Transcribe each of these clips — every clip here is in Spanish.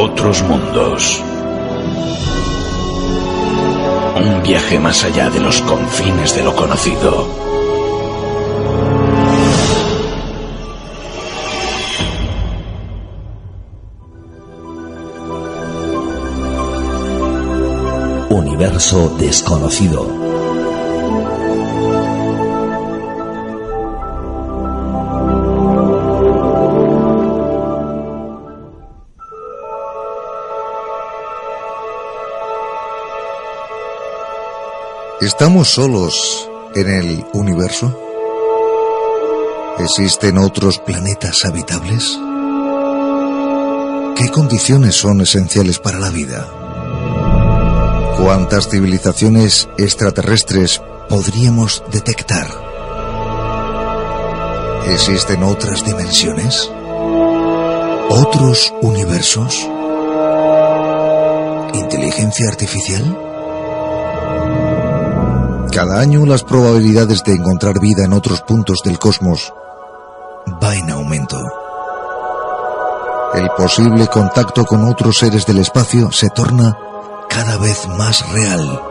Otros mundos. Un viaje más allá de los confines de lo conocido. Universo desconocido. ¿Estamos solos en el universo? ¿Existen otros planetas habitables? ¿Qué condiciones son esenciales para la vida? ¿Cuántas civilizaciones extraterrestres podríamos detectar? ¿Existen otras dimensiones? ¿Otros universos? ¿Inteligencia artificial? Cada año las probabilidades de encontrar vida en otros puntos del cosmos va en aumento. El posible contacto con otros seres del espacio se torna cada vez más real.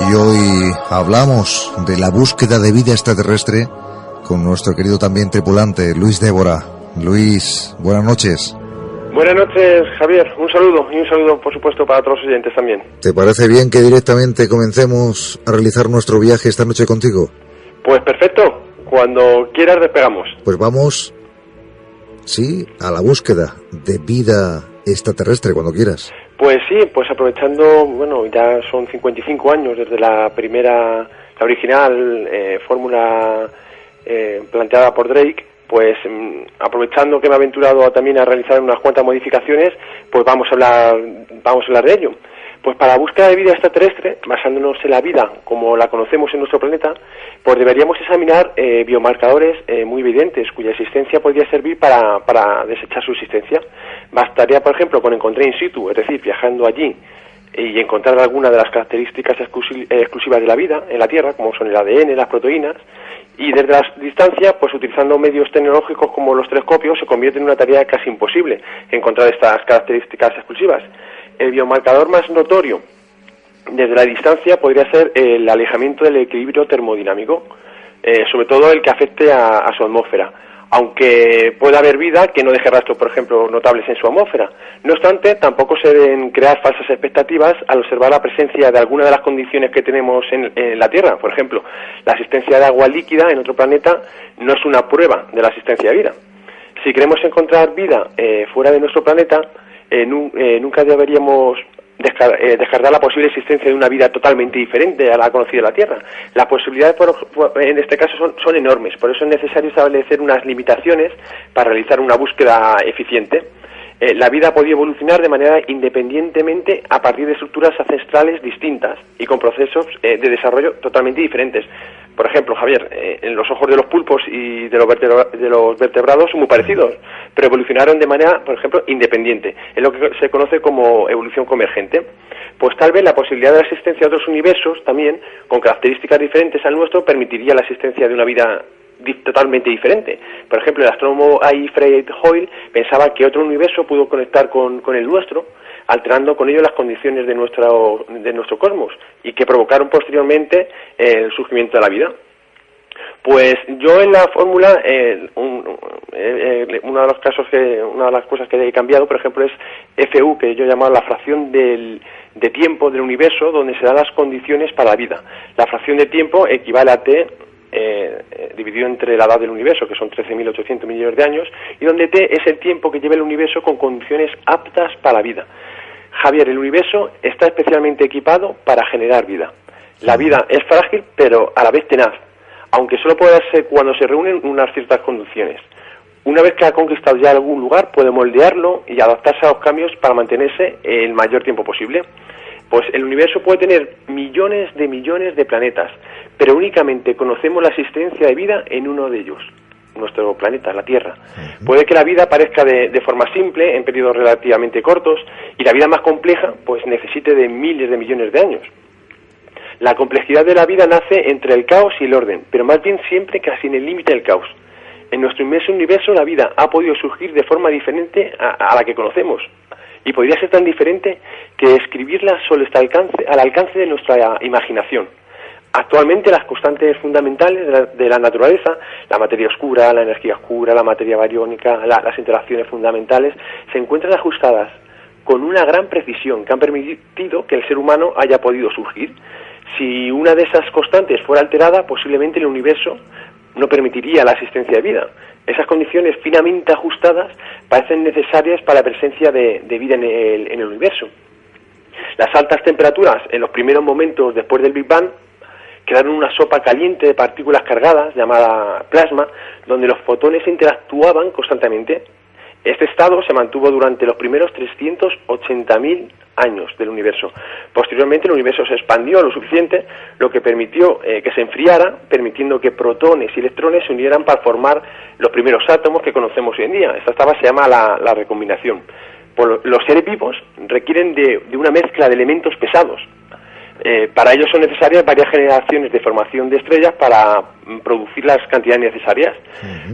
Y hoy hablamos de la búsqueda de vida extraterrestre con nuestro querido también tripulante, Luis Débora. Luis, buenas noches. Buenas noches, Javier. Un saludo, y un saludo, por supuesto, para todos los oyentes también. ¿Te parece bien que directamente comencemos a realizar nuestro viaje esta noche contigo? Pues perfecto. Cuando quieras despegamos. Pues vamos, sí, a la búsqueda de vida extraterrestre, cuando quieras. Pues sí, pues aprovechando, bueno, ya son 55 años desde la primera, la original fórmula planteada por Drake. Pues aprovechando que me he aventurado también a realizar unas cuantas modificaciones, pues vamos a hablar de ello. Pues para la búsqueda de vida extraterrestre, basándonos en la vida como la conocemos en nuestro planeta, pues deberíamos examinar biomarcadores muy evidentes, cuya existencia podría servir para desechar su existencia. Bastaría, por ejemplo, con encontrar in situ, es decir, viajando allí y encontrar alguna de las características exclusivas de la vida en la Tierra, como son el ADN, las proteínas, y desde la distancia, pues utilizando medios tecnológicos como los telescopios, se convierte en una tarea casi imposible encontrar estas características exclusivas. El biomarcador más notorio desde la distancia podría ser el alejamiento del equilibrio termodinámico, sobre todo el que afecte a su atmósfera, aunque pueda haber vida que no deje rastros, por ejemplo, notables en su atmósfera. No obstante, tampoco se deben crear falsas expectativas al observar la presencia de alguna de las condiciones que tenemos en la Tierra. Por ejemplo, la existencia de agua líquida en otro planeta no es una prueba de la existencia de vida. Si queremos encontrar vida fuera de nuestro planeta, nunca deberíamos descartar la posible existencia de una vida totalmente diferente a la conocida en la Tierra. Las posibilidades en este caso son enormes, por eso es necesario establecer unas limitaciones para realizar una búsqueda eficiente. La vida podía evolucionar de manera independientemente a partir de estructuras ancestrales distintas y con procesos de desarrollo totalmente diferentes. Por ejemplo, Javier, en los ojos de los pulpos y de los vertebrados son muy parecidos, pero evolucionaron de manera, por ejemplo, independiente. Es lo que se conoce como evolución convergente. Pues tal vez la posibilidad de la existencia de otros universos también, con características diferentes al nuestro, permitiría la existencia de una vida totalmente diferente. Por ejemplo, el astrónomo A. Fred Hoyle pensaba que otro universo pudo conectar con el nuestro, alterando con ello las condiciones de nuestro cosmos y que provocaron posteriormente el surgimiento de la vida. Pues yo en la fórmula, una de las cosas que he cambiado, por ejemplo, es FU, que yo llamaba la fracción de tiempo del universo, donde se dan las condiciones para la vida. La fracción de tiempo equivale a T dividido entre la edad del universo, que son 13.800 millones de años, y donde T es el tiempo que lleva el universo con condiciones aptas para la vida. Javier, el universo está especialmente equipado para generar vida. La vida es frágil, pero a la vez tenaz, aunque solo puede darse cuando se reúnen unas ciertas condiciones. Una vez que ha conquistado ya algún lugar, puede moldearlo y adaptarse a los cambios para mantenerse el mayor tiempo posible. Pues el universo puede tener millones de planetas, pero únicamente conocemos la existencia de vida en uno de ellos, nuestro planeta, la Tierra. Puede que la vida aparezca de forma simple, en periodos relativamente cortos, y la vida más compleja pues necesite de miles de millones de años. La complejidad de la vida nace entre el caos y el orden, pero más bien siempre casi en el límite del caos. en nuestro inmenso universo la vida ha podido surgir de forma diferente a la que conocemos. Y podría ser tan diferente que describirla solo está al alcance de nuestra imaginación. Actualmente las constantes fundamentales de la naturaleza, la materia oscura, la energía oscura, la materia bariónica, las interacciones fundamentales, se encuentran ajustadas con una gran precisión que han permitido que el ser humano haya podido surgir. Si una de esas constantes fuera alterada, posiblemente el universo no permitiría la existencia de vida. Esas condiciones finamente ajustadas parecen necesarias para la presencia de vida en el universo. Las altas temperaturas en los primeros momentos después del Big Bang crearon una sopa caliente de partículas cargadas llamada plasma, donde los fotones interactuaban constantemente. Este estado se mantuvo durante los primeros 380.000 años del universo. Posteriormente el universo se expandió lo suficiente, lo que permitió que se enfriara, permitiendo que protones y electrones se unieran para formar los primeros átomos que conocemos hoy en día. Esta etapa se llama la recombinación. Los seres vivos requieren de una mezcla de elementos pesados. Para ello son necesarias varias generaciones de formación de estrellas para producir las cantidades necesarias.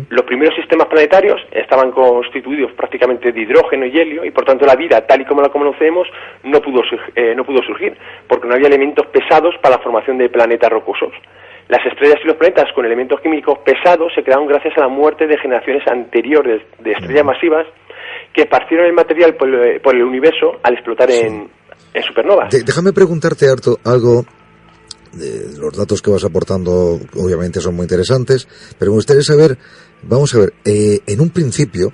Los primeros sistemas planetarios estaban constituidos prácticamente de hidrógeno y helio, y por tanto la vida, tal y como la conocemos, no pudo surgir, porque no había elementos pesados para la formación de planetas rocosos. Las estrellas y los planetas con elementos químicos pesados se crearon gracias a la muerte de generaciones anteriores de estrellas masivas que esparcieron el material por el universo al explotar en supernovas. Déjame preguntarte, Arto, algo. Los datos que vas aportando obviamente son muy interesantes, pero me gustaría saber, vamos a ver, en un principio,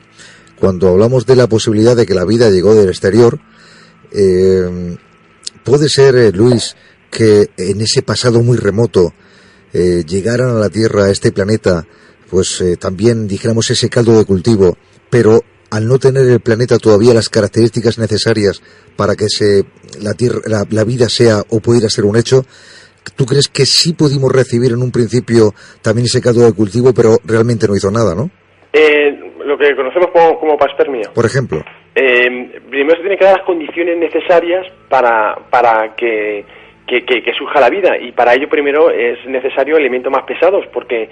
cuando hablamos de la posibilidad de que la vida llegó del exterior, puede ser, Luis, que en ese pasado muy remoto llegaran a la Tierra, a este planeta, pues también dijéramos ese caldo de cultivo, pero al no tener el planeta todavía las características necesarias para que la vida sea o pudiera ser un hecho, ¿tú crees que sí pudimos recibir en un principio también ese caldo de cultivo, pero realmente no hizo nada, no? Lo que conocemos como panspermia. Por ejemplo. Primero se tienen que dar las condiciones necesarias para que surja la vida, y para ello primero es necesario elementos más pesados, porque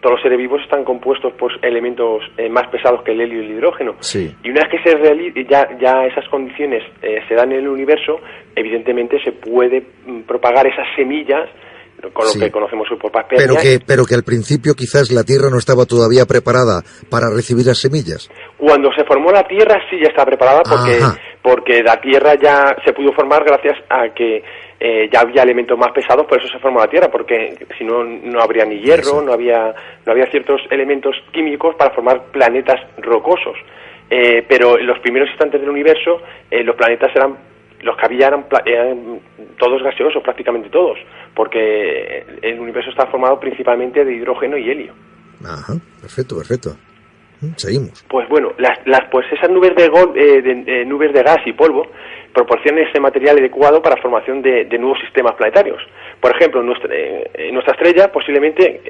todos los seres vivos están compuestos por elementos más pesados que el helio y el hidrógeno. Sí. Y una vez que ya esas condiciones se dan en el universo, evidentemente se puede propagar esas semillas con lo que conocemos hoy por panspermia. Pero que al principio quizás la Tierra no estaba todavía preparada para recibir las semillas. Cuando se formó la Tierra sí ya estaba preparada, porque la Tierra ya se pudo formar gracias a que ya había elementos más pesados, por eso se formó la Tierra, porque si no, no habría ni hierro, no había ciertos elementos químicos para formar planetas rocosos. Pero en los primeros instantes del universo, los planetas los que había eran todos gaseosos, prácticamente todos, porque el universo está formado principalmente de hidrógeno y helio. Ajá, perfecto. Seguimos. Pues bueno, pues esas nubes nubes de gas y polvo proporcionan ese material adecuado para la formación de nuevos sistemas planetarios. Por ejemplo, nuestra estrella posiblemente,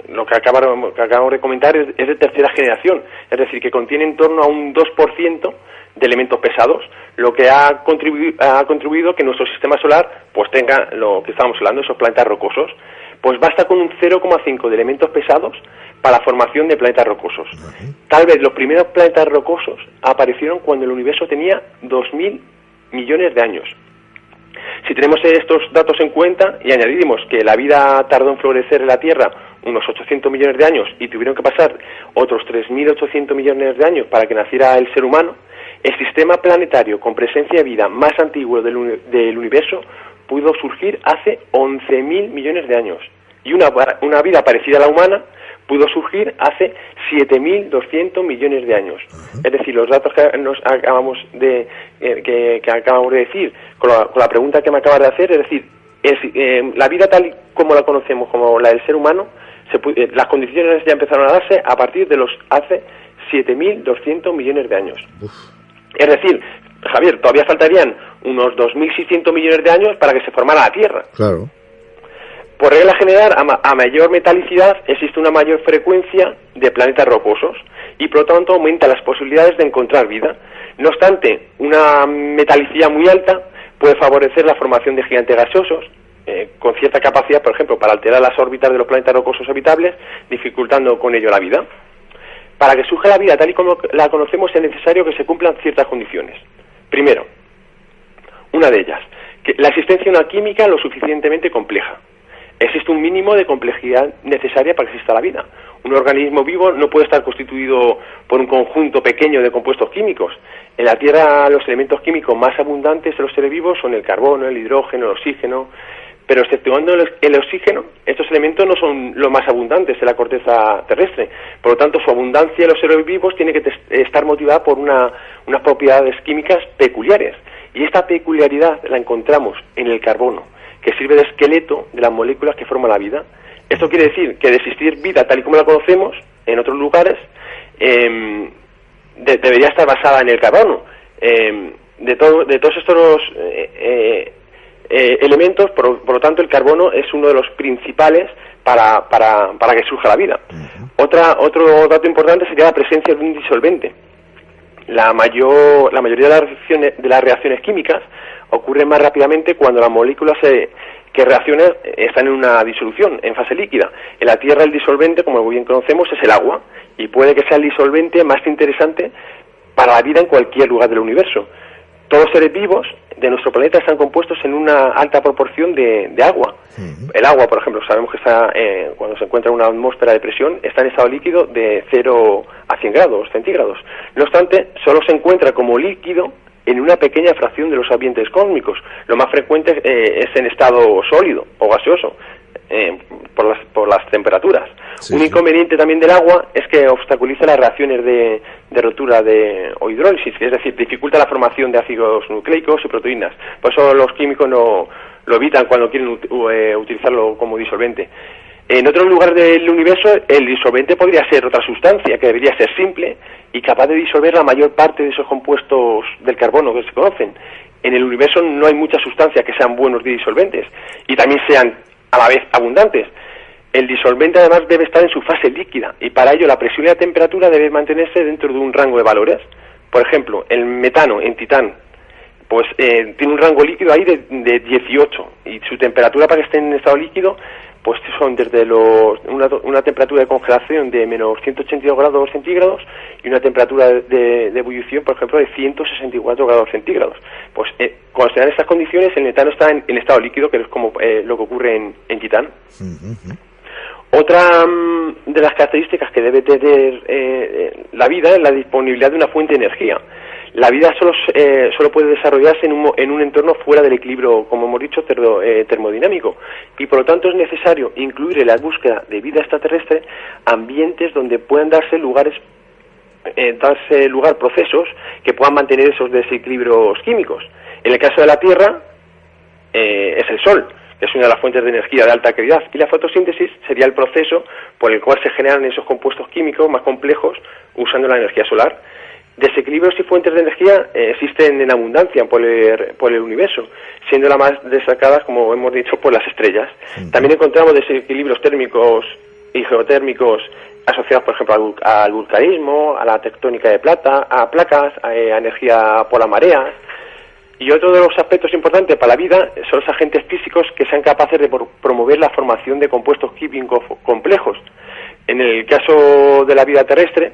lo que acabamos de comentar, es de tercera generación, es decir, que contiene en torno a un 2% de elementos pesados, lo que ha contribuido que nuestro sistema solar pues tenga lo que estábamos hablando, esos planetas rocosos. Pues basta con un 0,5 de elementos pesados para la formación de planetas rocosos. Tal vez los primeros planetas rocosos aparecieron cuando el universo tenía 2.000 millones de años. Si tenemos estos datos en cuenta y añadimos que la vida tardó en florecer en la Tierra unos 800 millones de años y tuvieron que pasar otros 3.800 millones de años para que naciera el ser humano, el sistema planetario con presencia de vida más antiguo del universo pudo surgir hace 11.000 millones de años. Y una vida parecida a la humana pudo surgir hace 7.200 millones de años. Es decir, los datos que acabamos de decir, con la pregunta que me acabas de hacer, es decir, la vida tal y como la conocemos, como la del ser humano, las condiciones ya empezaron a darse a partir de los hace 7.200 millones de años. Es decir, Javier, todavía faltarían unos 2.600 millones de años para que se formara la Tierra. Claro. Por regla general, a mayor metalicidad existe una mayor frecuencia de planetas rocosos y por lo tanto aumenta las posibilidades de encontrar vida. No obstante, una metalicidad muy alta puede favorecer la formación de gigantes gaseosos, con cierta capacidad, por ejemplo, para alterar las órbitas de los planetas rocosos habitables, dificultando con ello la vida. Para que surja la vida tal y como la conocemos es necesario que se cumplan ciertas condiciones. Primero, una de ellas, que la existencia de una química lo suficientemente compleja. Existe un mínimo de complejidad necesaria para que exista la vida. Un organismo vivo no puede estar constituido por un conjunto pequeño de compuestos químicos. En la Tierra los elementos químicos más abundantes de los seres vivos son el carbono, el hidrógeno, el oxígeno, pero exceptuando el oxígeno, estos elementos no son los más abundantes en la corteza terrestre. Por lo tanto, su abundancia en los seres vivos tiene que estar motivada por unas propiedades químicas peculiares. Y esta peculiaridad la encontramos en el carbono, que sirve de esqueleto de las moléculas que forman la vida. Esto quiere decir que de existir vida tal y como la conocemos en otros lugares, debería estar basada en el carbono. De todos estos elementos, por lo tanto, el carbono es uno de los principales para que surja la vida. Otro dato importante sería la presencia de un disolvente. La mayoría de las reacciones químicas ocurren más rápidamente cuando las moléculas que reaccionan están en una disolución, en fase líquida. En la Tierra el disolvente, como bien conocemos, es el agua, y puede que sea el disolvente más interesante para la vida en cualquier lugar del universo. Todos los seres vivos de nuestro planeta están compuestos en una alta proporción de agua. El agua, por ejemplo, sabemos que está cuando se encuentra en una atmósfera de presión, está en estado líquido de 0 a 100 grados centígrados. No obstante, solo se encuentra como líquido en una pequeña fracción de los ambientes cósmicos. Lo más frecuente es en estado sólido o gaseoso, por las temperaturas. Un inconveniente también del agua es que obstaculiza las reacciones de rotura o hidrólisis, es decir, dificulta la formación de ácidos nucleicos y proteínas. Por eso los químicos lo evitan cuando quieren utilizarlo como disolvente. En otros lugares del universo, el disolvente podría ser otra sustancia que debería ser simple y capaz de disolver la mayor parte de esos compuestos del carbono que se conocen. En el universo no hay muchas sustancias que sean buenos disolventes y también sean a la vez abundantes. El disolvente además debe estar en su fase líquida y para ello la presión y la temperatura deben mantenerse dentro de un rango de valores. Por ejemplo, el metano en Titán pues tiene un rango líquido ahí de 18 y su temperatura para que esté en estado líquido pues son desde una temperatura de congelación de menos 182 grados centígrados y una temperatura de ebullición, por ejemplo, de 164 grados centígrados. Pues cuando se dan estas condiciones, el metano está en estado líquido, que es como lo que ocurre en Titán. Otra de las características que debe tener la vida es la disponibilidad de una fuente de energía. La vida solo puede desarrollarse en un entorno fuera del equilibrio, como hemos dicho, termodinámico, y por lo tanto es necesario incluir en la búsqueda de vida extraterrestre ambientes donde puedan darse lugar procesos que puedan mantener esos desequilibrios químicos. En el caso de la Tierra es el Sol, que es una de las fuentes de energía de alta calidad, y la fotosíntesis sería el proceso por el cual se generan esos compuestos químicos más complejos usando la energía solar. Desequilibrios y fuentes de energía existen en abundancia por el universo, siendo las más destacadas, como hemos dicho, por las estrellas. También encontramos desequilibrios térmicos y geotérmicos asociados, por ejemplo, al vulcanismo, a la tectónica de placas, a energía por las mareas. Y otro de los aspectos importantes para la vida son los agentes físicos que sean capaces de promover la formación de compuestos químicos complejos. En el caso de la vida terrestre,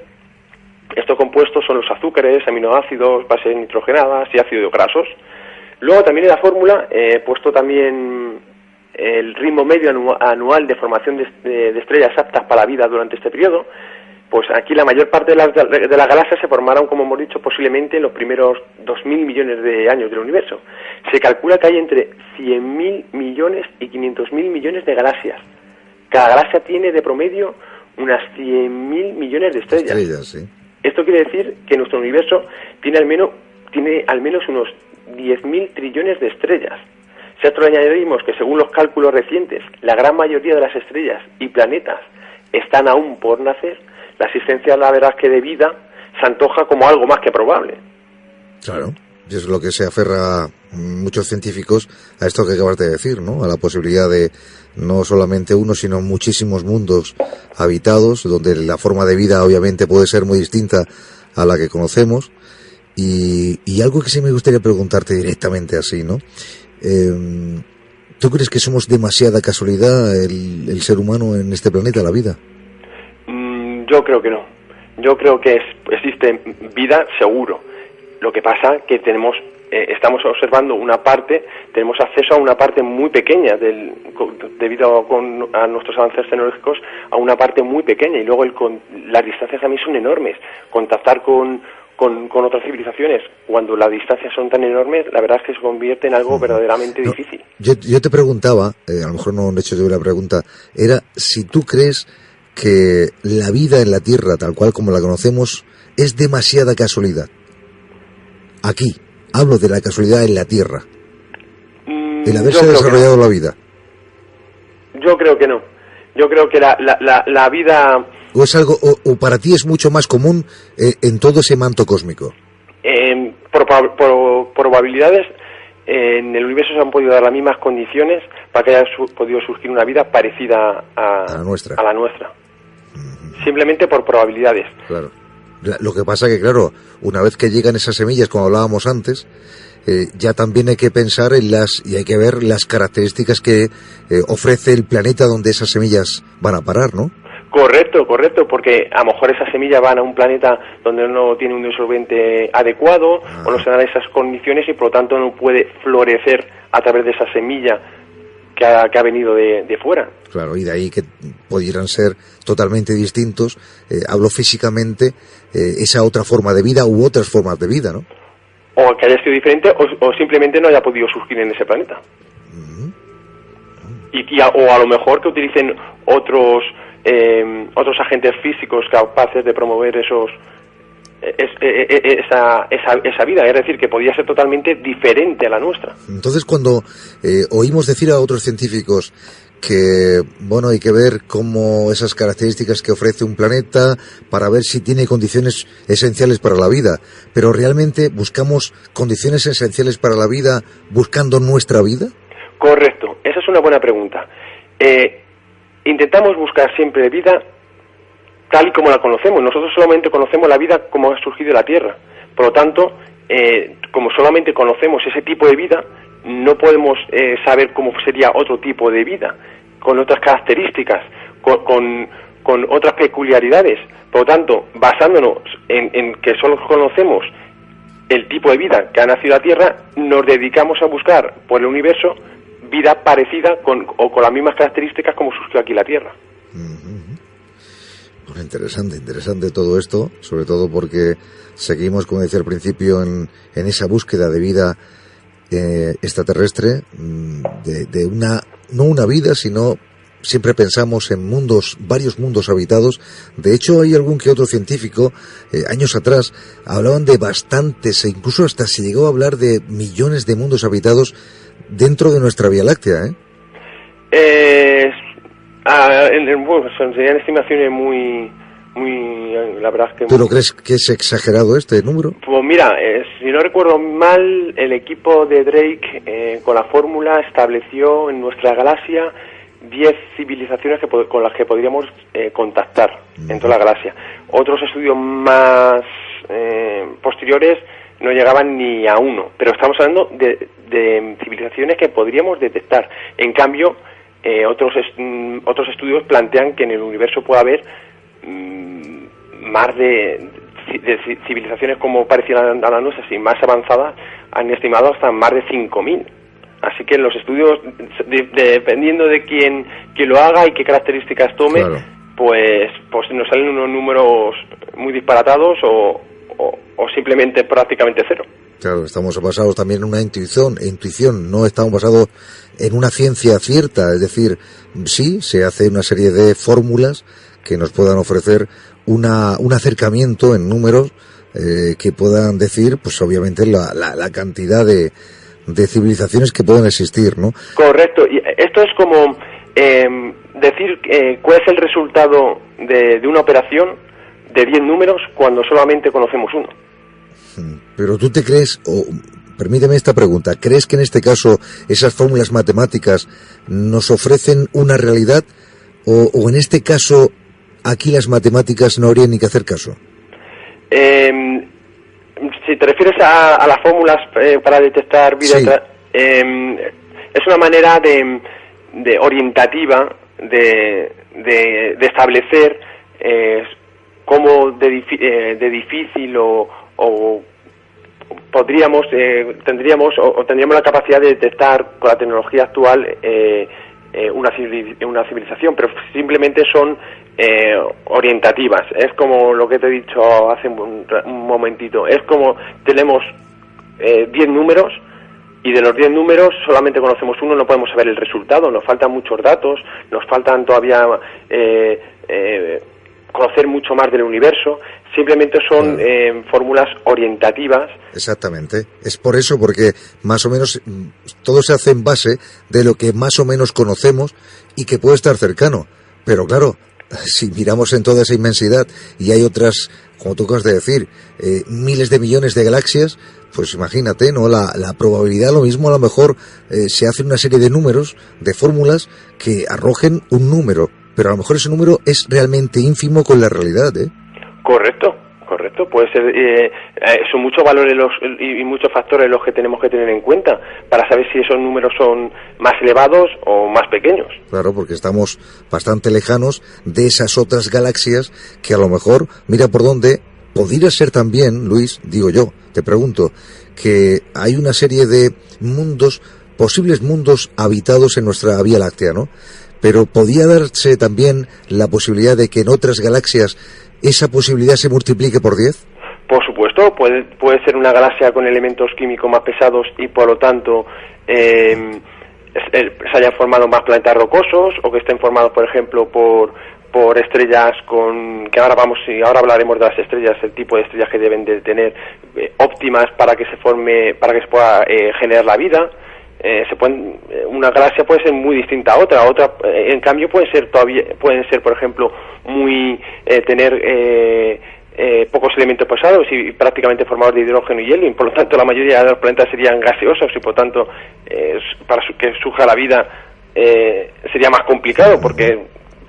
estos compuestos son los azúcares, aminoácidos, bases nitrogenadas y ácidos grasos. Luego también en la fórmula he puesto también el ritmo medio anual de formación de estrellas aptas para la vida durante este periodo. Pues aquí la mayor parte de las galaxias se formaron, como hemos dicho, posiblemente en los primeros 2.000 millones de años del universo. Se calcula que hay entre 100.000 millones y 500.000 millones de galaxias. Cada galaxia tiene de promedio unas 100.000 millones de estrellas. Sí. Esto quiere decir que nuestro universo tiene al menos unos 10.000 trillones de estrellas. Si a esto le añadimos que según los cálculos recientes, la gran mayoría de las estrellas y planetas están aún por nacer, la existencia, la verdad, que de vida se antoja como algo más que probable. Claro, y es lo que se aferra muchos científicos a esto que acabas de decir, ¿no? A la posibilidad de no solamente uno, sino muchísimos mundos habitados, donde la forma de vida obviamente puede ser muy distinta a la que conocemos. Y algo que sí me gustaría preguntarte directamente así, ¿no? ¿Tú crees que somos demasiada casualidad el ser humano en este planeta, la vida? Yo creo que no. Yo creo que existe vida seguro. Lo que pasa que estamos observando tenemos acceso a una parte muy pequeña debido a nuestros avances tecnológicos, a una parte muy pequeña, y luego las distancias también son enormes. Contactar con otras civilizaciones, cuando las distancias son tan enormes, la verdad es que se convierte en algo verdaderamente difícil. Yo te preguntaba, a lo mejor no he hecho yo la pregunta, era si tú crees que la vida en la Tierra, tal cual como la conocemos, es demasiada casualidad. Aquí, hablo de la casualidad en la Tierra, el haberse desarrollado la vida. Yo creo que no. Yo creo que la vida... ¿O es algo, o para ti es mucho más común en todo ese manto cósmico? Por probabilidades, en el universo se han podido dar las mismas condiciones para que haya podido surgir una vida parecida a la nuestra. Simplemente por probabilidades. Claro. Lo que pasa que, claro, una vez que llegan esas semillas, como hablábamos antes, ya también hay que pensar y hay que ver las características que ofrece el planeta donde esas semillas van a parar, ¿no? Correcto, porque a lo mejor esas semillas van a un planeta donde no tiene un disolvente adecuado, o no se dan esas condiciones, y por lo tanto no puede florecer a través de esa semilla que ha venido de fuera. Claro, y de ahí que pudieran ser totalmente distintos, hablo físicamente, esa otra forma de vida u otras formas de vida, ¿no? O que haya sido diferente, o simplemente no haya podido surgir en ese planeta. O a lo mejor que utilicen otros agentes físicos capaces de promover esa vida, es decir, que podría ser totalmente diferente a la nuestra. Entonces, cuando oímos decir a otros científicos que, bueno, hay que ver cómo esas características que ofrece un planeta para ver si tiene condiciones esenciales para la vida, pero realmente buscamos condiciones esenciales para la vida buscando nuestra vida. Correcto, esa es una buena pregunta. Intentamos buscar siempre vida tal y como la conocemos. Nosotros solamente conocemos la vida como ha surgido de la Tierra. Por lo tanto, como solamente conocemos ese tipo de vida, no podemos saber cómo sería otro tipo de vida, con otras características, con otras peculiaridades. Por lo tanto, basándonos en que solo conocemos el tipo de vida que ha nacido la Tierra, nos dedicamos a buscar por el universo vida parecida con las mismas características como surgió aquí la Tierra. Bueno, interesante todo esto, sobre todo porque seguimos, como decía al principio, en esa búsqueda de vida extraterrestre, de no una vida, sino siempre pensamos en varios mundos habitados. De hecho, hay algún que otro científico, años atrás, hablaban de bastantes, e incluso hasta se llegó a hablar de millones de mundos habitados dentro de nuestra Vía Láctea, serían estimaciones muy, la verdad es que... ¿Tú lo crees que es exagerado este número? Pues mira, si no recuerdo mal, el equipo de Drake con la fórmula estableció en nuestra galaxia 10 civilizaciones con las que podríamos contactar en toda la galaxia. Otros estudios más posteriores no llegaban ni a 1, pero estamos hablando de civilizaciones que podríamos detectar. En cambio, otros estudios plantean que en el universo puede haber más de civilizaciones como parecidas a las nuestras y más avanzadas, han estimado hasta más de 5.000. Así que los estudios, dependiendo de quién lo haga y qué características tome, claro, pues nos salen unos números muy disparatados o simplemente prácticamente cero. Claro, estamos basados también en una intuición, no estamos basados en una ciencia cierta, es decir, sí, se hace una serie de fórmulas que nos puedan ofrecer un acercamiento en números que puedan decir, pues obviamente, la cantidad de civilizaciones que pueden existir, ¿no? Correcto, y esto es como decir cuál es el resultado de una operación de 10 números cuando solamente conocemos uno. Pero tú te crees, o permíteme esta pregunta, ¿crees que en este caso esas fórmulas matemáticas nos ofrecen una realidad o en este caso aquí las matemáticas no habría ni que hacer caso? Si te refieres a las fórmulas para detectar vida, sí, Es una manera de orientativa de establecer cómo de difícil o tendríamos la capacidad de detectar con la tecnología actual una civilización, pero simplemente son orientativas. Es como lo que te he dicho hace un momentito, es como tenemos 10 números y de los 10 números solamente conocemos uno, no podemos saber el resultado, nos faltan muchos datos, nos faltan todavía conocer mucho más del universo. Simplemente son fórmulas orientativas. Exactamente. Es por eso, porque más o menos todo se hace en base de lo que más o menos conocemos y que puede estar cercano. Pero claro, si miramos en toda esa inmensidad y hay otras, como tú acabas de decir, miles de millones de galaxias, pues imagínate, ¿no? La probabilidad, lo mismo, a lo mejor se hace una serie de números, de fórmulas que arrojen un número, pero a lo mejor ese número es realmente ínfimo con la realidad, ¿eh? Correcto. Puede ser, son muchos valores y muchos factores los que tenemos que tener en cuenta para saber si esos números son más elevados o más pequeños. Claro, porque estamos bastante lejanos de esas otras galaxias que a lo mejor, mira por dónde, podría ser también, Luis, digo yo, te pregunto, que hay una serie de mundos, posibles mundos habitados en nuestra Vía Láctea, ¿no? Pero podría darse también la posibilidad de que en otras galaxias esa posibilidad se multiplique por 10. Por supuesto, puede ser una galaxia con elementos químicos más pesados y por lo tanto se hayan formado más planetas rocosos, o que estén formados, por ejemplo, por estrellas que ahora hablaremos de las estrellas, el tipo de estrellas que deben de tener óptimas para que se pueda generar la vida. Una galaxia puede ser muy distinta a otra, en cambio pueden ser, por ejemplo, tener pocos elementos pesados y prácticamente formados de hidrógeno y helio, y por lo tanto la mayoría de los planetas serían gaseosos y por tanto para que surja la vida sería más complicado, porque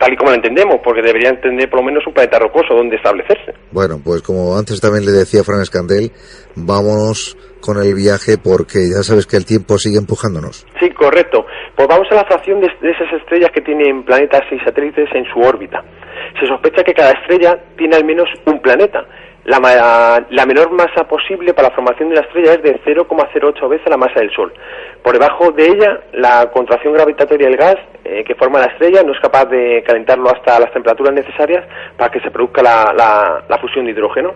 tal y como lo entendemos, porque deberían tener por lo menos un planeta rocoso donde establecerse. Bueno, pues como antes también le decía Fran Escandell, vámonos con el viaje porque ya sabes que el tiempo sigue empujándonos. Sí, correcto. Pues vamos a la fracción de esas estrellas que tienen planetas y satélites en su órbita. Se sospecha que cada estrella tiene al menos un planeta. La menor masa posible para la formación de una estrella es de 0,08 veces la masa del Sol. Por debajo de ella, la contracción gravitatoria del gas que forma la estrella no es capaz de calentarlo hasta las temperaturas necesarias para que se produzca la fusión de hidrógeno.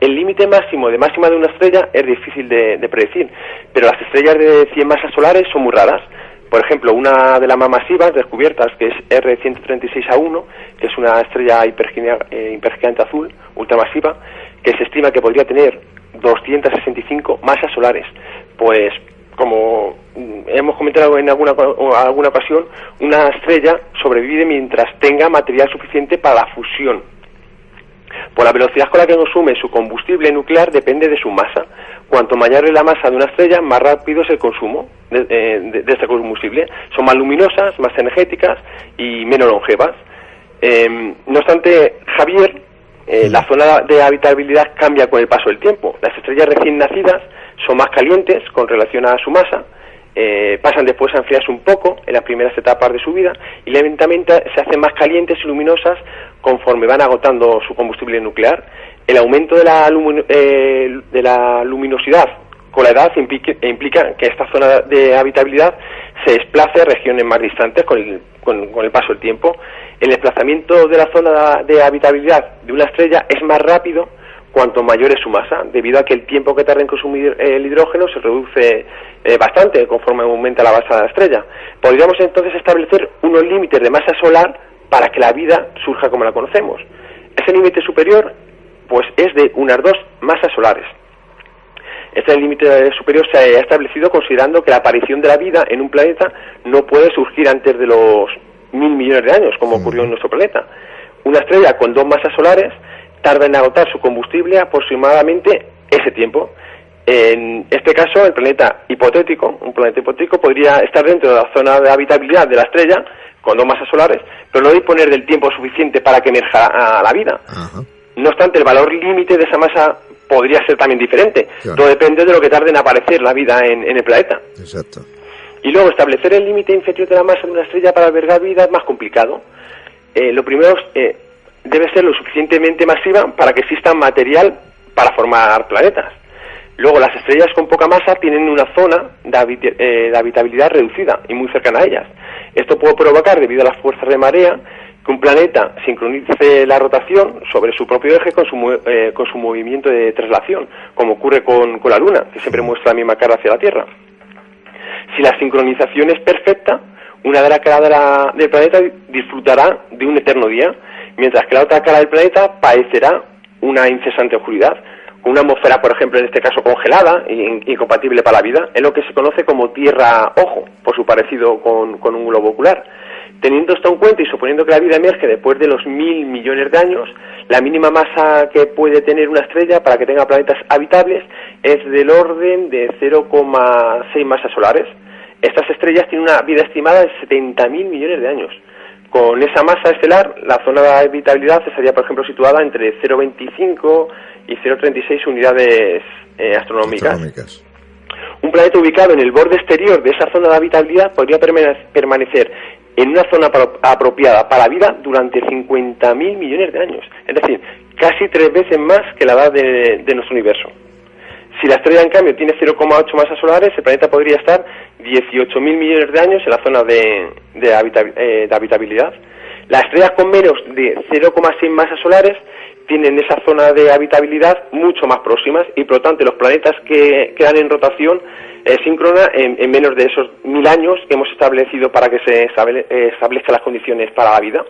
El límite máximo de una estrella es difícil de predecir, pero las estrellas de 100 masas solares son muy raras. Por ejemplo, una de las más masivas descubiertas, que es R136A1, que es una estrella hipergigante azul, ultramasiva, que se estima que podría tener 265 masas solares. Pues, como hemos comentado en alguna ocasión, una estrella sobrevive mientras tenga material suficiente para la fusión. Por la velocidad con la que consume su combustible nuclear depende de su masa. Cuanto mayor es la masa de una estrella, más rápido es el consumo de este combustible. Son más luminosas, más energéticas y menos longevas. No obstante, Javier, la zona de habitabilidad cambia con el paso del tiempo. Las estrellas recién nacidas son más calientes con relación a su masa, pasan después a enfriarse un poco en las primeras etapas de su vida y lentamente se hacen más calientes y luminosas conforme van agotando su combustible nuclear. El aumento de la luminosidad con la edad implica que esta zona de habitabilidad se desplace a regiones más distantes con el paso del tiempo. El desplazamiento de la zona de habitabilidad de una estrella es más rápido cuanto mayor es su masa, debido a que el tiempo que tarda en consumir el hidrógeno se reduce bastante conforme aumenta la masa de la estrella. Podríamos entonces establecer unos límites de masa solar para que la vida surja como la conocemos. Ese límite superior pues es de unas 2 masas solares. Este límite superior se ha establecido considerando que la aparición de la vida en un planeta no puede surgir antes de los 1.000 millones de años, como ocurrió en nuestro planeta. Una estrella con 2 masas solares tarda en agotar su combustible aproximadamente ese tiempo. En este caso, un planeta hipotético podría estar dentro de la zona de habitabilidad de la estrella con 2 masas solares, pero no disponer del tiempo suficiente para que emerja a la vida. Ajá. No obstante, el valor límite de esa masa podría ser también diferente. Claro. Todo depende de lo que tarde en aparecer la vida en el planeta. Exacto. Y luego establecer el límite inferior de la masa de una estrella para albergar vida es más complicado. Lo primero debe ser lo suficientemente masiva para que exista material para formar planetas. Luego, las estrellas con poca masa tienen una zona de habitabilidad reducida y muy cercana a ellas. Esto puede provocar, debido a las fuerzas de marea, que un planeta sincronice la rotación sobre su propio eje con su movimiento de traslación, como ocurre con la Luna, que siempre muestra la misma cara hacia la Tierra. Si la sincronización es perfecta, una de las caras del planeta disfrutará de un eterno día, mientras que la otra cara del planeta padecerá una incesante oscuridad, con una atmósfera, por ejemplo, en este caso congelada e incompatible para la vida, es lo que se conoce como Tierra-ojo, por su parecido con un globo ocular. Teniendo esto en cuenta y suponiendo que la vida emerge después de los 1.000 millones de años, la mínima masa que puede tener una estrella para que tenga planetas habitables es del orden de 0,6 masas solares. Estas estrellas tienen una vida estimada de 70.000 millones de años. Con esa masa estelar, la zona de habitabilidad estaría, por ejemplo, situada entre 0,25 y 0,36 unidades astronómicas. Un planeta ubicado en el borde exterior de esa zona de habitabilidad podría permanecer en una zona apropiada para la vida durante 50.000 millones de años. Es decir, casi 3 veces más que la edad de nuestro universo. Si la estrella, en cambio, tiene 0,8 masas solares, el planeta podría estar 18.000 millones de años en la zona de habitabilidad. Las estrellas con menos de 0,6 masas solares tienen esa zona de habitabilidad mucho más próximas y, por lo tanto, los planetas que quedan en rotación síncrona en menos de esos 1.000 años que hemos establecido para que se establezcan las condiciones para la vida.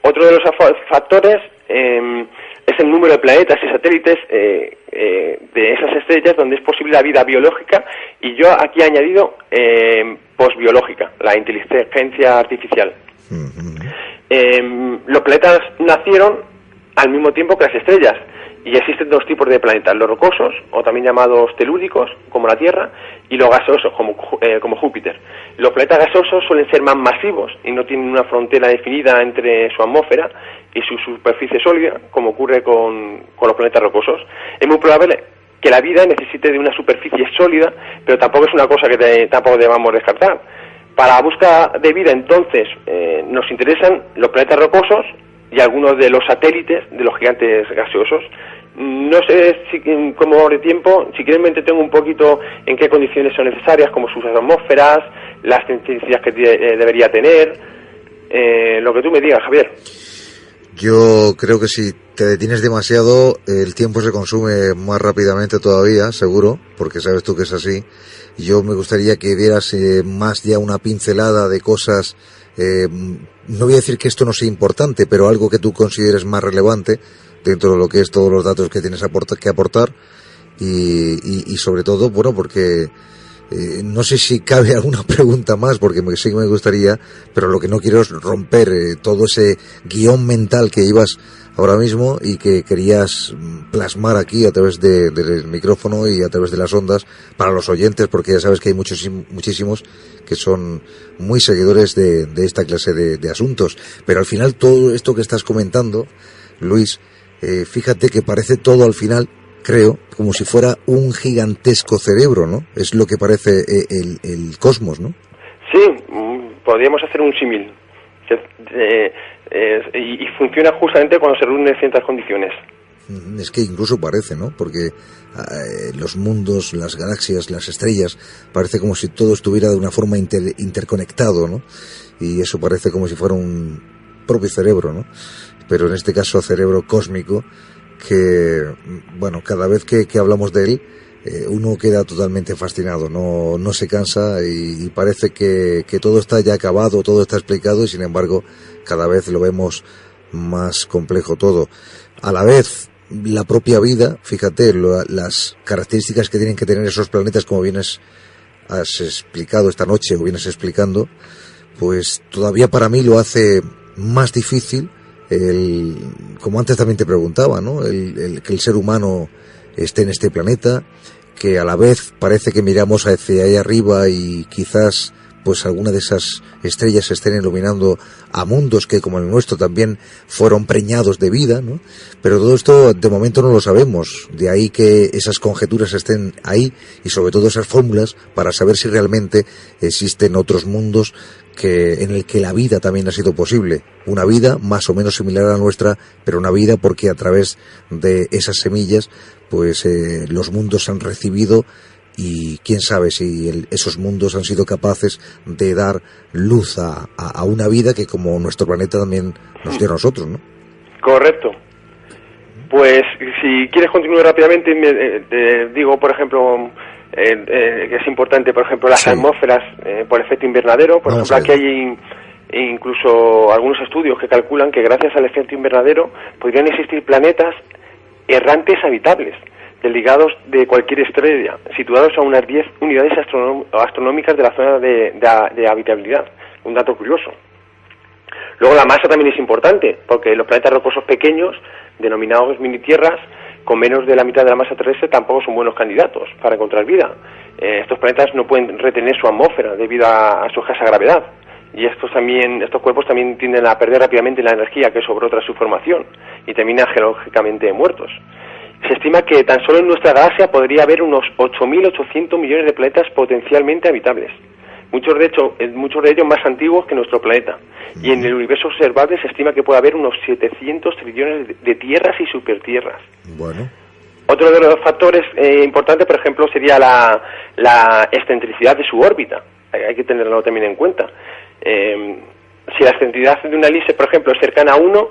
Otro de los factores es el número de planetas y satélites de esas estrellas donde es posible la vida biológica, y yo aquí he añadido posbiológica, la inteligencia artificial. Los planetas nacieron al mismo tiempo que las estrellas, y existen 2 tipos de planetas: los rocosos, o también llamados telúricos, como la Tierra, y los gaseosos, como Júpiter. Los planetas gaseosos suelen ser más masivos y no tienen una frontera definida entre su atmósfera y su superficie sólida, como ocurre con los planetas rocosos. Es muy probable que la vida necesite de una superficie sólida, pero tampoco es una cosa que tampoco debamos descartar. Para la búsqueda de vida, entonces, nos interesan los planetas rocosos y algunos de los satélites de los gigantes gaseosos. No sé cómo de tiempo, si quieren me entretengo un poquito en qué condiciones son necesarias, como sus atmósferas, las intensidades que debería tener, lo que tú me digas, Javier. Yo creo que si te detienes demasiado, el tiempo se consume más rápidamente todavía, seguro, porque sabes tú que es así. Yo me gustaría que dieras más ya una pincelada de cosas, no voy a decir que esto no sea importante, pero algo que tú consideres más relevante dentro de lo que es todos los datos que tienes que aportar, y sobre todo, bueno, porque no sé si cabe alguna pregunta más, porque sí que me gustaría, pero lo que no quiero es romper todo ese guión mental que ibas ahora mismo y que querías plasmar aquí a través del micrófono y a través de las ondas para los oyentes, porque ya sabes que hay muchísimos que son muy seguidores de esta clase de asuntos. Pero al final todo esto que estás comentando, Luis, fíjate que parece todo al final, creo, como si fuera un gigantesco cerebro, ¿no? Es lo que parece el cosmos, ¿no? Sí, podríamos hacer un símil. Y funciona justamente cuando se reúnen ciertas condiciones. Es que incluso parece, ¿no? Porque los mundos, las galaxias, las estrellas, parece como si todo estuviera de una forma interconectado, ¿no? Y eso parece como si fuera un propio cerebro, ¿no? Pero en este caso cerebro cósmico, que, bueno, cada vez que hablamos de él, uno queda totalmente fascinado, no se cansa y parece que todo está ya acabado, todo está explicado, y sin embargo cada vez lo vemos más complejo todo. A la vez, la propia vida, fíjate, las características que tienen que tener esos planetas, como has explicado esta noche, o vienes explicando, pues todavía para mí lo hace más difícil, como antes también te preguntaba, ¿no? Que el ser humano esté en este planeta, que a la vez parece que miramos hacia ahí arriba y quizás pues alguna de esas estrellas estén iluminando a mundos que, como el nuestro, también fueron preñados de vida, ¿no? Pero todo esto de momento no lo sabemos, de ahí que esas conjeturas estén ahí y sobre todo esas fórmulas para saber si realmente existen otros mundos en el que la vida también ha sido posible, una vida más o menos similar a la nuestra, pero una vida porque a través de esas semillas pues los mundos han recibido, y quién sabe si esos mundos han sido capaces de dar luz a una vida que, como nuestro planeta, también nos dio a nosotros, ¿no? Correcto. Pues si quieres continuar rápidamente, te digo, por ejemplo, que es importante, por ejemplo, las atmósferas por efecto invernadero. Por ejemplo, aquí hay incluso algunos estudios que calculan que gracias al efecto invernadero podrían existir planetas errantes habitables, desligados de cualquier estrella, situados a unas 10 unidades astronómicas de la zona de habitabilidad. Un dato curioso. Luego la masa también es importante, porque los planetas rocosos pequeños, denominados mini tierras, con menos de la mitad de la masa terrestre, tampoco son buenos candidatos para encontrar vida. Estos planetas no pueden retener su atmósfera debido a su escasa gravedad. Y estos cuerpos también tienden a perder rápidamente la energía que sobró tras su formación y terminan geológicamente muertos. Se estima que tan solo en nuestra galaxia podría haber unos 8.800 millones de planetas potencialmente habitables. Muchos de ellos más antiguos que nuestro planeta. Y en el universo observable se estima que puede haber unos 700 trillones de tierras y supertierras. Bueno. Otro de los factores importantes, por ejemplo, sería la excentricidad de su órbita. Hay que tenerlo también en cuenta. Si la excentricidad de una elipse, por ejemplo, es cercana a 1,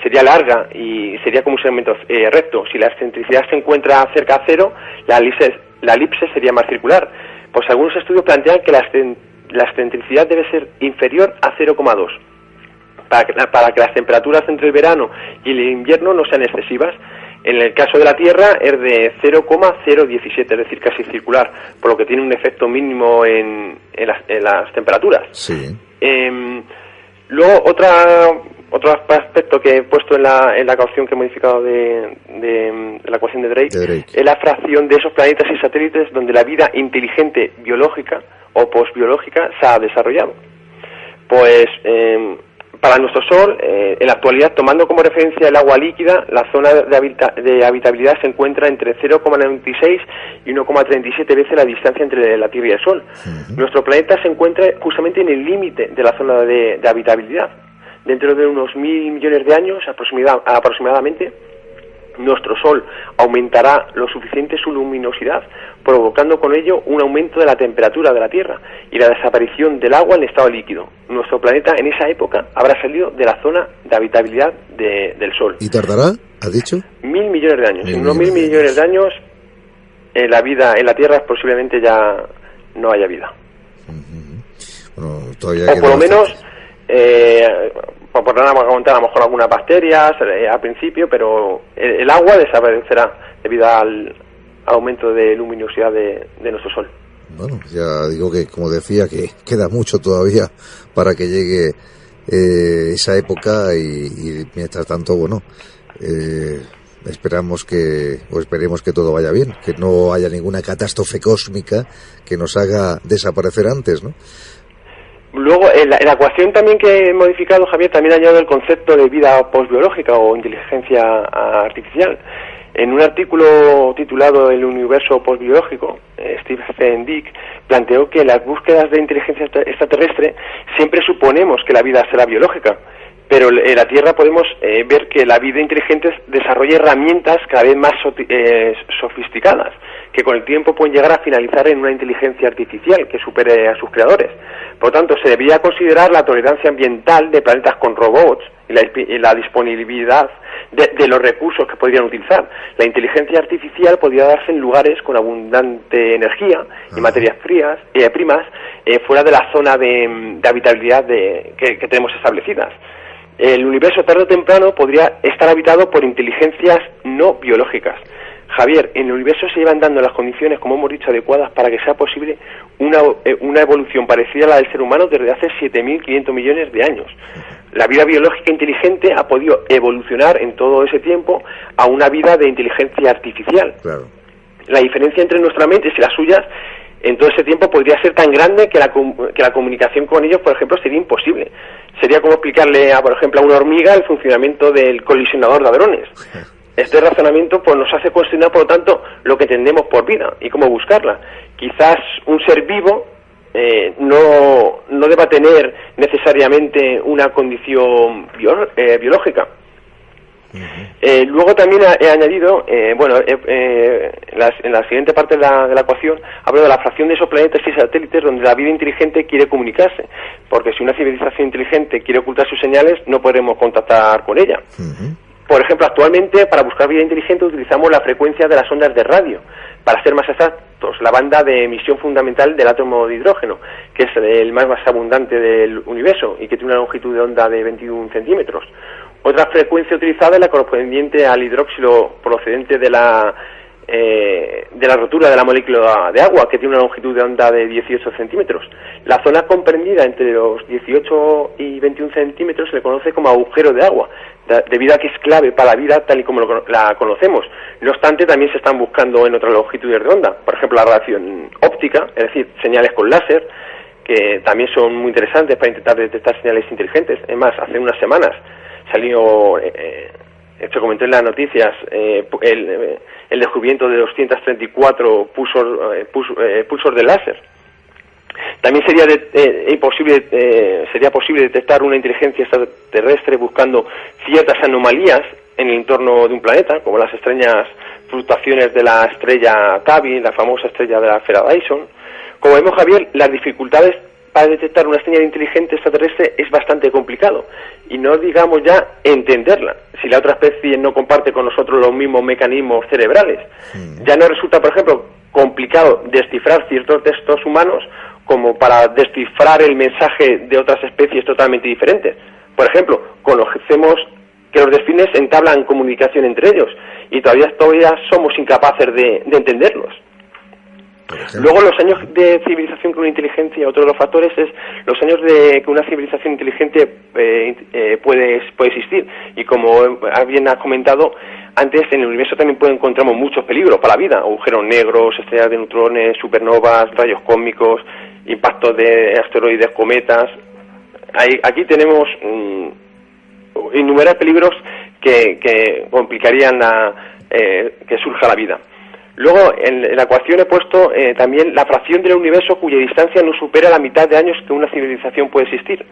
sería larga y sería como un segmento recto. Si la excentricidad se encuentra cerca a 0, la elipse sería más circular. Pues algunos estudios plantean que la excentricidad debe ser inferior a 0,2 para que las temperaturas entre el verano y el invierno no sean excesivas. En el caso de la Tierra es de 0,017, es decir, casi circular, por lo que tiene un efecto mínimo en las temperaturas. Sí. Luego, otro aspecto que he puesto en la ecuación que he modificado de la ecuación de Drake es la fracción de esos planetas y satélites donde la vida inteligente biológica o posbiológica se ha desarrollado. Pues para nuestro Sol, en la actualidad, tomando como referencia el agua líquida, la zona de habitabilidad se encuentra entre 0,96 y 1,37 veces la distancia entre la Tierra y el Sol. Uh-huh. Nuestro planeta se encuentra justamente en el límite de la zona de habitabilidad. Dentro de unos 1.000 millones de años aproximadamente, nuestro Sol aumentará lo suficiente su luminosidad, provocando con ello un aumento de la temperatura de la Tierra y la desaparición del agua en estado líquido. Nuestro planeta en esa época habrá salido de la zona de habitabilidad del Sol. ¿Y tardará, has dicho? 1.000 millones de años. En unos 1.000 millones de años la vida en la Tierra posiblemente ya no haya vida. Bueno, todavía o por lo menos podrán aguantar a lo mejor algunas bacterias al principio, pero el agua desaparecerá debido al aumento de luminosidad de nuestro Sol. Bueno, ya digo que, como decía, que queda mucho todavía para que llegue esa época y mientras tanto, bueno, esperemos que todo vaya bien, que no haya ninguna catástrofe cósmica que nos haga desaparecer antes, ¿no? Luego, en la ecuación también que he modificado, Javier, también añado el concepto de vida posbiológica o inteligencia artificial. En un artículo titulado El universo posbiológico, Stephen Dick planteó que en las búsquedas de inteligencia extraterrestre siempre suponemos que la vida será biológica, pero en la Tierra podemos ver que la vida inteligente desarrolla herramientas cada vez más sofisticadas, que con el tiempo pueden llegar a finalizar en una inteligencia artificial que supere a sus creadores. Por lo tanto, se debería considerar la tolerancia ambiental de planetas con robots y la disponibilidad de los recursos que podrían utilizar. La inteligencia artificial podría darse en lugares con abundante energía y materias primas fuera de la zona de habitabilidad que tenemos establecidas. El universo tarde o temprano podría estar habitado por inteligencias no biológicas. Javier, en el universo se llevan dando las condiciones, como hemos dicho, adecuadas para que sea posible una evolución parecida a la del ser humano desde hace 7.500 millones de años. La vida biológica inteligente ha podido evolucionar en todo ese tiempo a una vida de inteligencia artificial. Claro. La diferencia entre nuestras mentes y las suyas en todo ese tiempo podría ser tan grande que la comunicación con ellos, por ejemplo, sería imposible. Sería como explicarle, por ejemplo, a una hormiga el funcionamiento del colisionador de hadrones. Este razonamiento pues nos hace cuestionar, por lo tanto, lo que entendemos por vida y cómo buscarla. Quizás un ser vivo no deba tener necesariamente una condición biológica. Luego también he añadido, en la siguiente parte de la ecuación hablo de la fracción de esos planetas y satélites donde la vida inteligente quiere comunicarse, porque si una civilización inteligente quiere ocultar sus señales, no podremos contactar con ella. Por ejemplo, actualmente para buscar vida inteligente utilizamos la frecuencia de las ondas de radio, para ser más exactos, la banda de emisión fundamental del átomo de hidrógeno, que es el más abundante del universo y que tiene una longitud de onda de 21 centímetros. Otra frecuencia utilizada es la correspondiente al hidróxilo procedente de la rotura de la molécula de agua, que tiene una longitud de onda de 18 centímetros. La zona comprendida entre los 18 y 21 centímetros se le conoce como agujero de agua, debido a que es clave para la vida tal y como la conocemos. No obstante, también se están buscando en otras longitudes de onda, por ejemplo la radiación óptica, es decir, señales con láser, que también son muy interesantes para intentar detectar señales inteligentes. Es más, hace unas semanas salió, se comentó en las noticias, el descubrimiento de 234 pulsos de láser. También sería posible detectar una inteligencia extraterrestre buscando ciertas anomalías en el entorno de un planeta, como las extrañas fluctuaciones de la estrella Tabi, la famosa estrella de la esfera Dyson. Como vemos, Javier, las dificultades para detectar una señal inteligente extraterrestre es bastante complicado, y no digamos ya entenderla, si la otra especie no comparte con nosotros los mismos mecanismos cerebrales. Ya no resulta, por ejemplo, complicado descifrar ciertos textos humanos como para descifrar el mensaje de otras especies totalmente diferentes. Por ejemplo, conocemos que los delfines entablan comunicación entre ellos y todavía somos incapaces de entenderlos. Luego, los años de civilización con una inteligencia, otro de los factores es los años de que una civilización inteligente puede existir. Y como bien has comentado antes, en el universo también encontramos muchos peligros para la vida: agujeros negros, estrellas de neutrones, supernovas, rayos cósmicos, impactos de asteroides, cometas. Aquí tenemos innumerables peligros que complicarían que surja la vida. Luego, en la ecuación he puesto también la fracción del universo cuya distancia no supera la mitad de años que una civilización puede existir,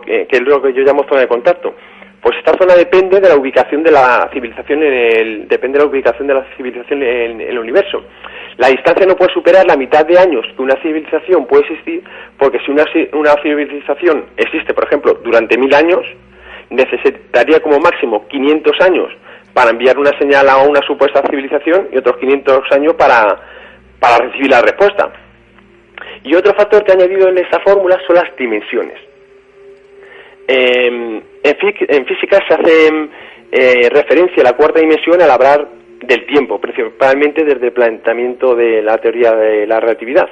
que es lo que yo llamo zona de contacto. Pues esta zona depende de la ubicación de la civilización en el universo. La distancia no puede superar la mitad de años que una civilización puede existir, porque si una civilización existe, por ejemplo, durante 1000 años, necesitaría como máximo 500 años para enviar una señal a una supuesta civilización y otros 500 años para recibir la respuesta. Y otro factor que he añadido en esta fórmula son las dimensiones. En física se hace referencia a la cuarta dimensión al hablar del tiempo, principalmente desde el planteamiento de la teoría de la relatividad.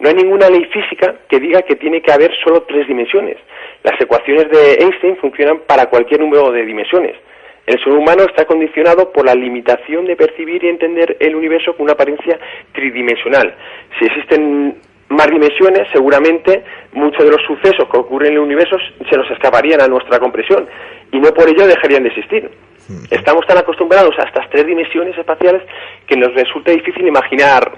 No hay ninguna ley física que diga que tiene que haber solo 3 dimensiones. Las ecuaciones de Einstein funcionan para cualquier número de dimensiones. El ser humano está condicionado por la limitación de percibir y entender el universo con una apariencia tridimensional. Si existen más dimensiones, seguramente muchos de los sucesos que ocurren en el universo se nos escaparían a nuestra comprensión y no por ello dejarían de existir. Estamos tan acostumbrados a estas 3 dimensiones espaciales que nos resulta difícil imaginar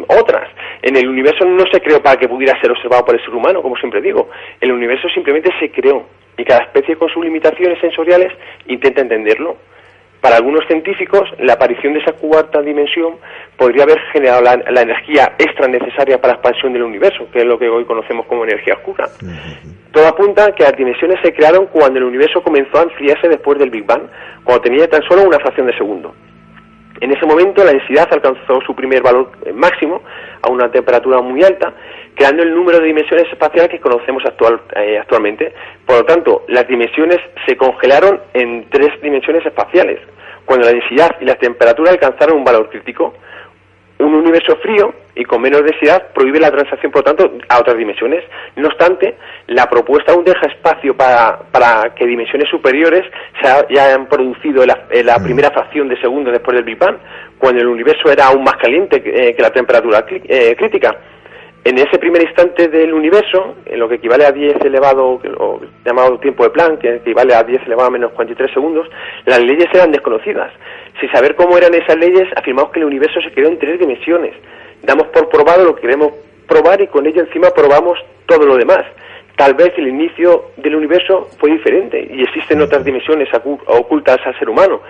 otras. En el universo no se creó para que pudiera ser observado por el ser humano, como siempre digo. El universo simplemente se creó y cada especie con sus limitaciones sensoriales intenta entenderlo. Para algunos científicos, la aparición de esa cuarta dimensión podría haber generado la energía extra necesaria para la expansión del universo, que es lo que hoy conocemos como energía oscura. Todo apunta a que las dimensiones se crearon cuando el universo comenzó a enfriarse después del Big Bang, cuando tenía tan solo una fracción de segundo. En ese momento la densidad alcanzó su primer valor máximo a una temperatura muy alta, creando el número de dimensiones espaciales que conocemos actualmente. Por lo tanto, las dimensiones se congelaron en 3 dimensiones espaciales, cuando la densidad y la temperatura alcanzaron un valor crítico. Un universo frío y con menos densidad prohíbe la transacción, por lo tanto, a otras dimensiones. No obstante, la propuesta aún deja espacio para que dimensiones superiores ya hayan producido la primera fracción de segundo después del Big Bang, cuando el universo era aún más caliente que la temperatura crítica. en ese primer instante del universo, en lo que equivale a 10 elevado, o llamado tiempo de Planck, que equivale a 10 elevado a menos 43 segundos, las leyes eran desconocidas. Sin saber cómo eran esas leyes, afirmamos que el universo se creó en 3 dimensiones. Damos por probado lo que queremos probar y con ello encima probamos todo lo demás. Tal vez el inicio del universo fue diferente y existen otras dimensiones ocultas al ser humano.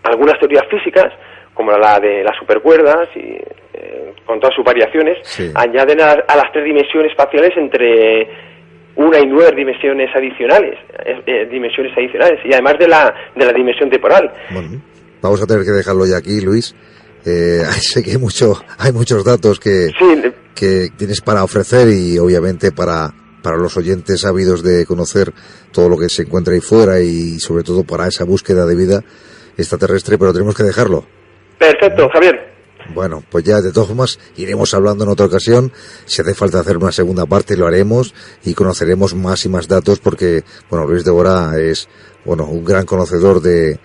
Algunas teorías físicas, como la de las supercuerdas y con todas sus variaciones, sí, añaden a las 3 dimensiones espaciales entre 1 y 9 dimensiones adicionales, y además de la dimensión temporal. Bueno, vamos a tener que dejarlo ya aquí, Luis. Sé que hay muchos datos que tienes para ofrecer y obviamente para los oyentes ávidos de conocer todo lo que se encuentra ahí fuera y sobre todo para esa búsqueda de vida extraterrestre, pero tenemos que dejarlo. Perfecto, Javier. Bueno, pues ya de todas formas iremos hablando en otra ocasión. Si hace falta hacer una segunda parte lo haremos y conoceremos más y más datos porque, bueno, Luis de Bora es, bueno, un gran conocedor de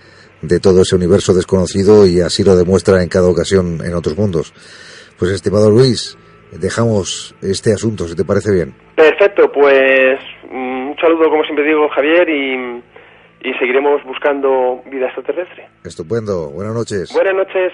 todo ese universo desconocido y así lo demuestra en cada ocasión en otros mundos. Pues estimado Luis, dejamos este asunto, si te parece bien. Perfecto, pues un saludo como siempre digo, Javier, y seguiremos buscando vida extraterrestre. Estupendo, buenas noches. Buenas noches.